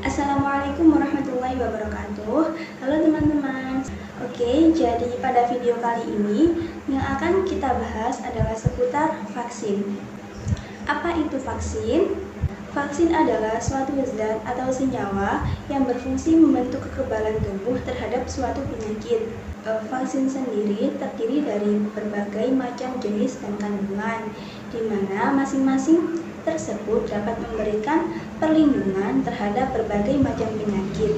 Assalamualaikum warahmatullahi wabarakatuh. Halo teman-teman. Oke, jadi pada video kali ini yang akan kita bahas adalah seputar vaksin. Apa itu vaksin? Vaksin adalah suatu zat atau senyawa yang berfungsi membentuk kekebalan tubuh terhadap suatu penyakit. Vaksin sendiri terdiri dari berbagai macam jenis dan kandungan, di mana masing-masing tersebut dapat memberikan perlindungan terhadap berbagai macam penyakit.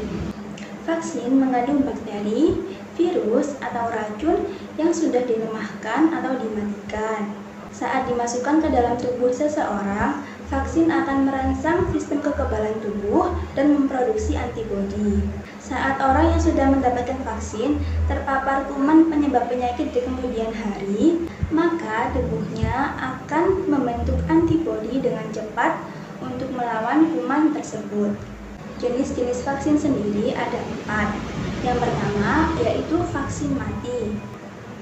Vaksin mengandung bakteri, virus, atau racun yang sudah dilemahkan atau dimatikan. Saat dimasukkan ke dalam tubuh seseorang, vaksin akan merangsang sistem kekebalan tubuh dan memproduksi antibodi. Saat orang yang sudah mendapatkan vaksin terpapar kuman penyebab penyakit di kemudian hari, maka tubuhnya akan membentuk antibodi dengan cepat untuk melawan kuman tersebut. Jenis-jenis vaksin sendiri ada 4. Yang pertama yaitu vaksin mati.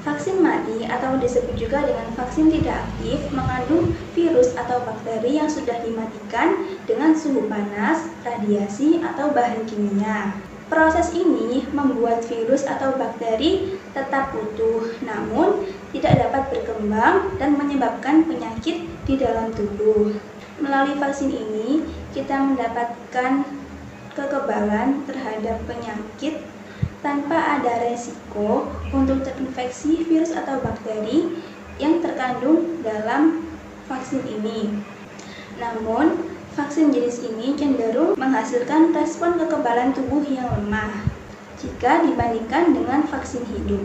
Vaksin mati atau disebut juga dengan vaksin tidak aktif mengandung virus atau bakteri yang sudah dimatikan dengan suhu panas, radiasi, atau bahan kimia. Proses ini membuat virus atau bakteri tetap utuh, namun tidak dapat berkembang dan menyebabkan penyakit di dalam tubuh. Melalui vaksin ini, kita mendapatkan kekebalan terhadap penyakit tanpa ada resiko untuk terinfeksi virus atau bakteri yang terkandung dalam vaksin ini. Namun, vaksin jenis ini cenderung menghasilkan respon kekebalan tubuh yang lemah jika dibandingkan dengan vaksin hidup.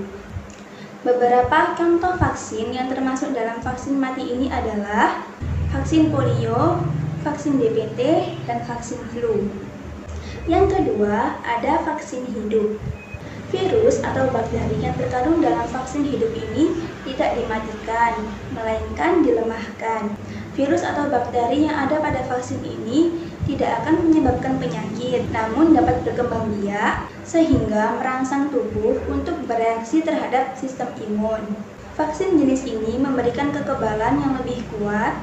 Beberapa contoh vaksin yang termasuk dalam vaksin mati ini adalah vaksin polio, vaksin DPT, dan vaksin flu. Yang kedua, ada vaksin hidup. Virus atau bakteri yang terkandung dalam vaksin hidup ini tidak dimatikan, melainkan dilemahkan. Virus atau bakteri yang ada pada vaksin ini tidak akan menyebabkan penyakit, namun dapat berkembang biak sehingga merangsang tubuh untuk bereaksi terhadap sistem imun. Vaksin jenis ini memberikan kekebalan yang lebih kuat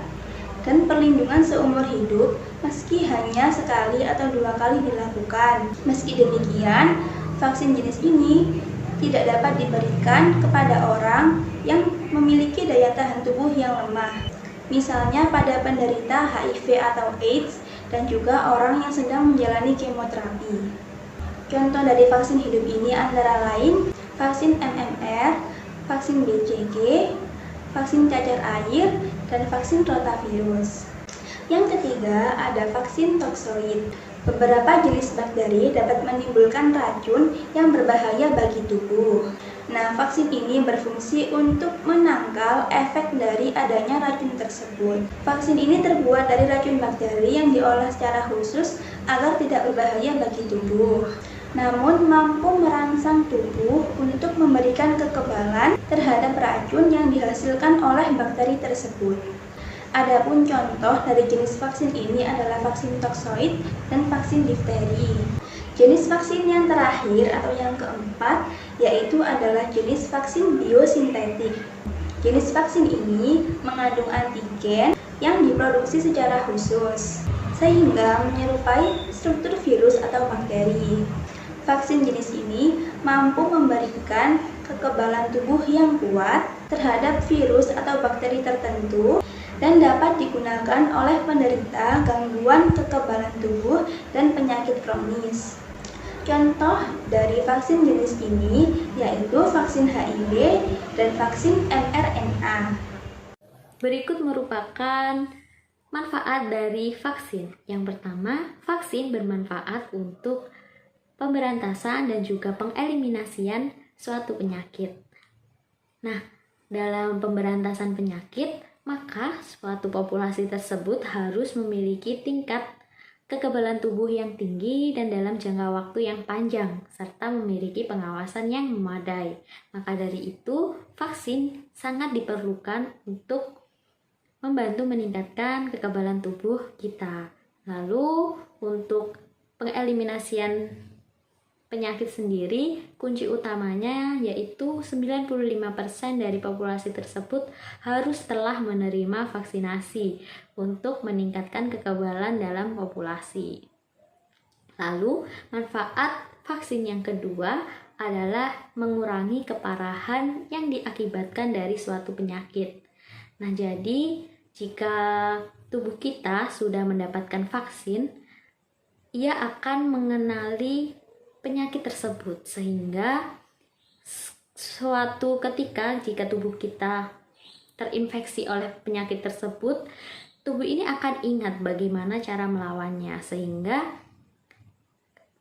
dan perlindungan seumur hidup meski hanya sekali atau 2 kali dilakukan. Meski demikian, vaksin jenis ini tidak dapat diberikan kepada orang yang memiliki daya tahan tubuh yang lemah, misalnya pada penderita HIV atau AIDS dan juga orang yang sedang menjalani kemoterapi. Contoh dari vaksin hidup ini antara lain vaksin MMR, vaksin BCG, vaksin cacar air, dan vaksin rotavirus. Yang ketiga ada vaksin toksoid. Beberapa jenis bakteri dapat menimbulkan racun yang berbahaya bagi tubuh. Nah, vaksin ini berfungsi untuk menangkal efek dari adanya racun tersebut. Vaksin ini terbuat dari racun bakteri yang diolah secara khusus agar tidak berbahaya bagi tubuh, namun mampu merangsang tubuh untuk memberikan kekebalan terhadap racun yang dihasilkan oleh bakteri tersebut. Adapun contoh dari jenis vaksin ini adalah vaksin toksoid dan vaksin difteri. Jenis vaksin yang terakhir atau yang keempat yaitu adalah jenis vaksin biosintetik. Jenis vaksin ini mengandung antigen yang diproduksi secara khusus sehingga menyerupai struktur virus atau bakteri. Vaksin jenis ini mampu memberikan kekebalan tubuh yang kuat terhadap virus atau bakteri tertentu dan dapat digunakan oleh penderita gangguan kekebalan tubuh dan penyakit kronis. Contoh dari vaksin jenis ini yaitu vaksin HIV dan vaksin mRNA. Berikut merupakan manfaat dari vaksin. Yang pertama, vaksin bermanfaat untuk pemberantasan dan juga pengeliminasian suatu penyakit. Nah, dalam pemberantasan penyakit, maka suatu populasi tersebut harus memiliki tingkat kekebalan tubuh yang tinggi dan dalam jangka waktu yang panjang, serta memiliki pengawasan yang memadai. Maka dari itu, vaksin sangat diperlukan untuk membantu meningkatkan kekebalan tubuh kita. Lalu, untuk pengeliminasian penyakit sendiri, kunci utamanya yaitu 95% dari populasi tersebut harus telah menerima vaksinasi untuk meningkatkan kekebalan dalam populasi. Lalu, manfaat vaksin yang kedua adalah mengurangi keparahan yang diakibatkan dari suatu penyakit. Nah, jadi jika tubuh kita sudah mendapatkan vaksin, ia akan mengenali penyakit tersebut, sehingga suatu ketika jika tubuh kita terinfeksi oleh penyakit tersebut, tubuh ini akan ingat bagaimana cara melawannya, sehingga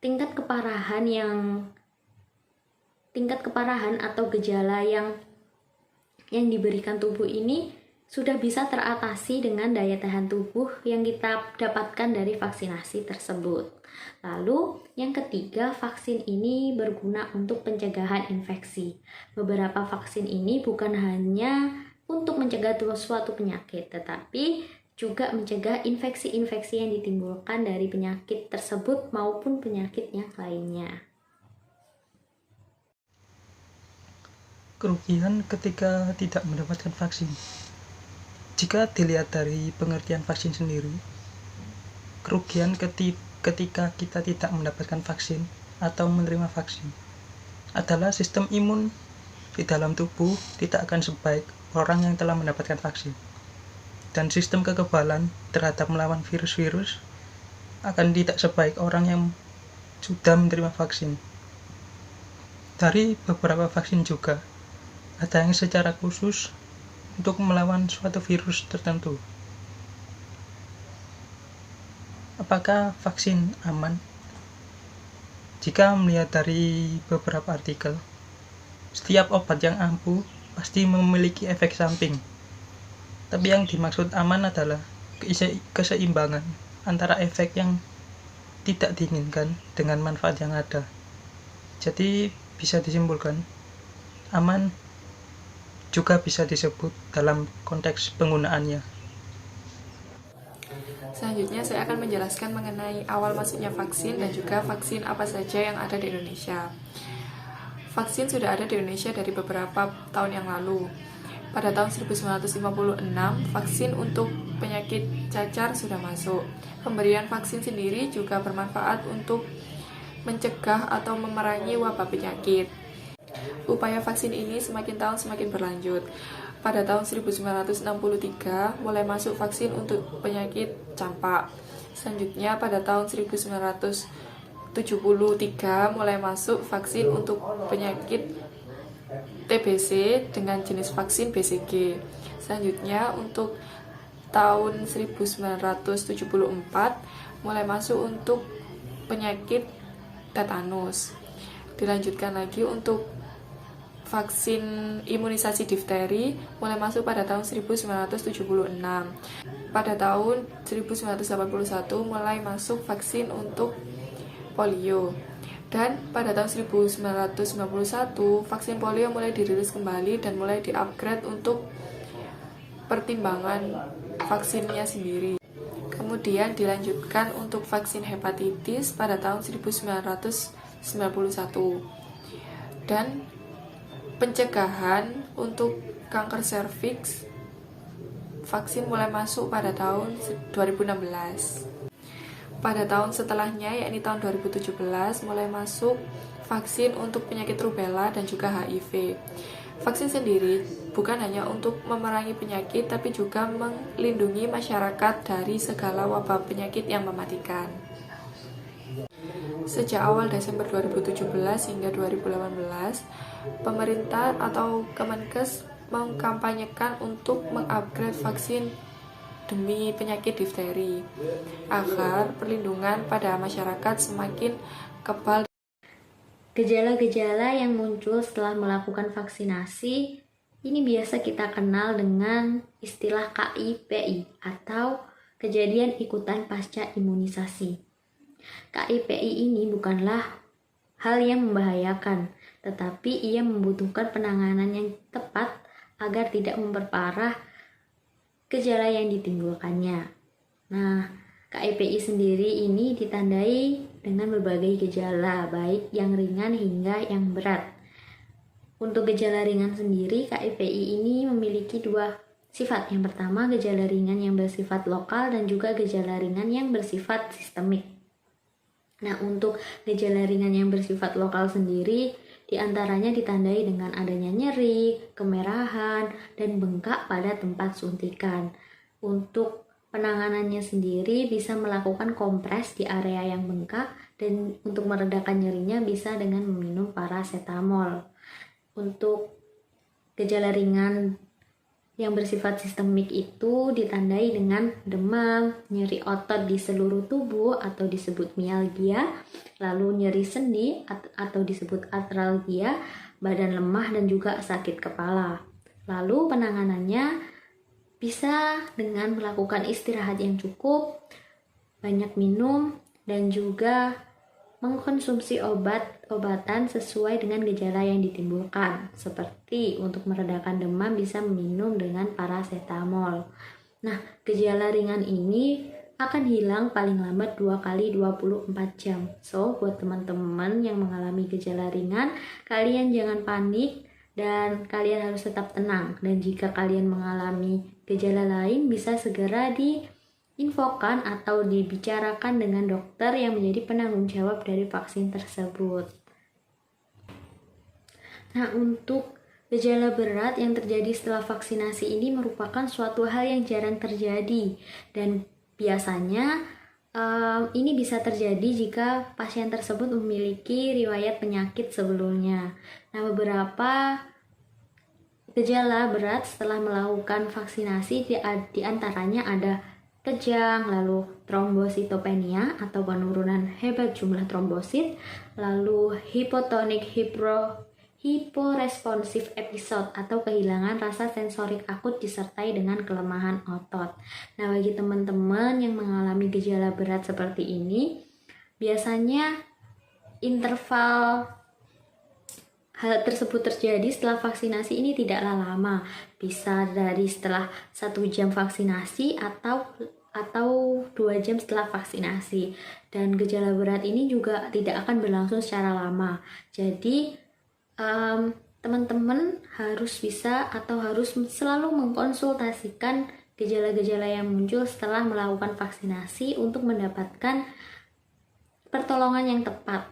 tingkat keparahan atau gejala yang diberikan tubuh ini sudah bisa teratasi dengan daya tahan tubuh yang kita dapatkan dari vaksinasi tersebut. Lalu, yang ketiga, vaksin ini berguna untuk pencegahan infeksi. Beberapa vaksin ini bukan hanya untuk mencegah suatu penyakit, tetapi juga mencegah infeksi-infeksi yang ditimbulkan dari penyakit tersebut maupun penyakit yang lainnya. Kerugian ketika tidak mendapatkan vaksin. Jika dilihat dari pengertian vaksin sendiri, kerugian ketika kita tidak mendapatkan vaksin atau menerima vaksin adalah sistem imun di dalam tubuh tidak akan sebaik orang yang telah mendapatkan vaksin. Dan sistem kekebalan terhadap melawan virus-virus akan tidak sebaik orang yang sudah menerima vaksin. Dari beberapa vaksin juga, ada yang secara khusus untuk melawan suatu virus tertentu. Apakah vaksin aman? Jika melihat dari beberapa artikel, setiap obat yang ampuh pasti memiliki efek samping. Tapi yang dimaksud aman adalah keseimbangan antara efek yang tidak diinginkan dengan manfaat yang ada. Jadi bisa disimpulkan, aman juga bisa disebut dalam konteks penggunaannya. Selanjutnya saya akan menjelaskan mengenai awal masuknya vaksin dan juga vaksin apa saja yang ada di Indonesia. Vaksin sudah ada di Indonesia dari beberapa tahun yang lalu. Pada tahun 1956, vaksin untuk penyakit cacar sudah masuk. Pemberian vaksin sendiri juga bermanfaat untuk mencegah atau memerangi wabah penyakit. Upaya vaksin ini semakin tahun semakin berlanjut. Pada tahun 1963 mulai masuk vaksin untuk penyakit campak. Selanjutnya pada tahun 1973 mulai masuk vaksin untuk penyakit TBC dengan jenis vaksin BCG. Selanjutnya untuk tahun 1974 mulai masuk untuk penyakit tetanus. Dilanjutkan lagi untuk vaksin imunisasi difteri mulai masuk pada tahun 1976. Pada tahun 1981 mulai masuk vaksin untuk polio. Dan pada tahun 1991 vaksin polio mulai dirilis kembali dan mulai di-upgrade untuk pertimbangan vaksinnya sendiri. Kemudian dilanjutkan untuk vaksin hepatitis pada tahun 1991. Dan pencegahan untuk kanker serviks vaksin mulai masuk pada tahun 2016. Pada tahun setelahnya, yakni tahun 2017, mulai masuk vaksin untuk penyakit rubella dan juga HIV. Vaksin sendiri bukan hanya untuk memerangi penyakit, tapi juga melindungi masyarakat dari segala wabah penyakit yang mematikan. Sejak awal Desember 2017 hingga 2018, pemerintah atau Kemenkes mengkampanyekan untuk mengupgrade vaksin demi penyakit difteri agar perlindungan pada masyarakat semakin kebal. Gejala-gejala yang muncul setelah melakukan vaksinasi ini biasa kita kenal dengan istilah KIPI atau kejadian ikutan pasca imunisasi. KIPI ini bukanlah hal yang membahayakan, tetapi ia membutuhkan penanganan yang tepat agar tidak memperparah gejala yang ditimbulkannya. Nah, KIPI sendiri ini ditandai dengan berbagai gejala, baik yang ringan hingga yang berat. Untuk gejala ringan sendiri, KIPI ini memiliki dua sifat. Yang pertama, gejala ringan yang bersifat lokal dan juga gejala ringan yang bersifat sistemik. Nah, untuk gejala ringan yang bersifat lokal sendiri, diantaranya ditandai dengan adanya nyeri, kemerahan, dan bengkak pada tempat suntikan. Untuk penanganannya sendiri bisa melakukan kompres di area yang bengkak, dan untuk meredakan nyerinya bisa dengan meminum paracetamol. Untuk gejala ringan yang bersifat sistemik itu ditandai dengan demam, nyeri otot di seluruh tubuh atau disebut mialgia, lalu nyeri sendi atau disebut artralgia, badan lemah dan juga sakit kepala. Lalu penanganannya bisa dengan melakukan istirahat yang cukup, banyak minum, dan juga mengkonsumsi obat-obatan sesuai dengan gejala yang ditimbulkan. Seperti untuk meredakan demam bisa minum dengan paracetamol. Nah, gejala ringan ini akan hilang paling lambat 2 kali 24 jam. So, buat teman-teman yang mengalami gejala ringan, kalian jangan panik dan kalian harus tetap tenang. Dan jika kalian mengalami gejala lain, bisa segera infokan atau dibicarakan dengan dokter yang menjadi penanggung jawab dari vaksin tersebut. Nah, untuk gejala berat yang terjadi setelah vaksinasi ini merupakan suatu hal yang jarang terjadi, dan biasanya ini bisa terjadi jika pasien tersebut memiliki riwayat penyakit sebelumnya. Nah, beberapa gejala berat setelah melakukan vaksinasi di antaranya ada kejang, lalu trombositopenia atau penurunan hebat jumlah trombosit, lalu hipotonik hiporesponsif episode atau kehilangan rasa sensorik akut disertai dengan kelemahan otot. Nah, bagi teman-teman yang mengalami gejala berat seperti ini, biasanya interval hal tersebut terjadi setelah vaksinasi ini tidaklah lama, bisa dari setelah 1 jam vaksinasi atau 2 jam setelah vaksinasi. Dan gejala berat ini juga tidak akan berlangsung secara lama. Jadi teman-teman harus selalu mengkonsultasikan gejala-gejala yang muncul setelah melakukan vaksinasi untuk mendapatkan pertolongan yang tepat.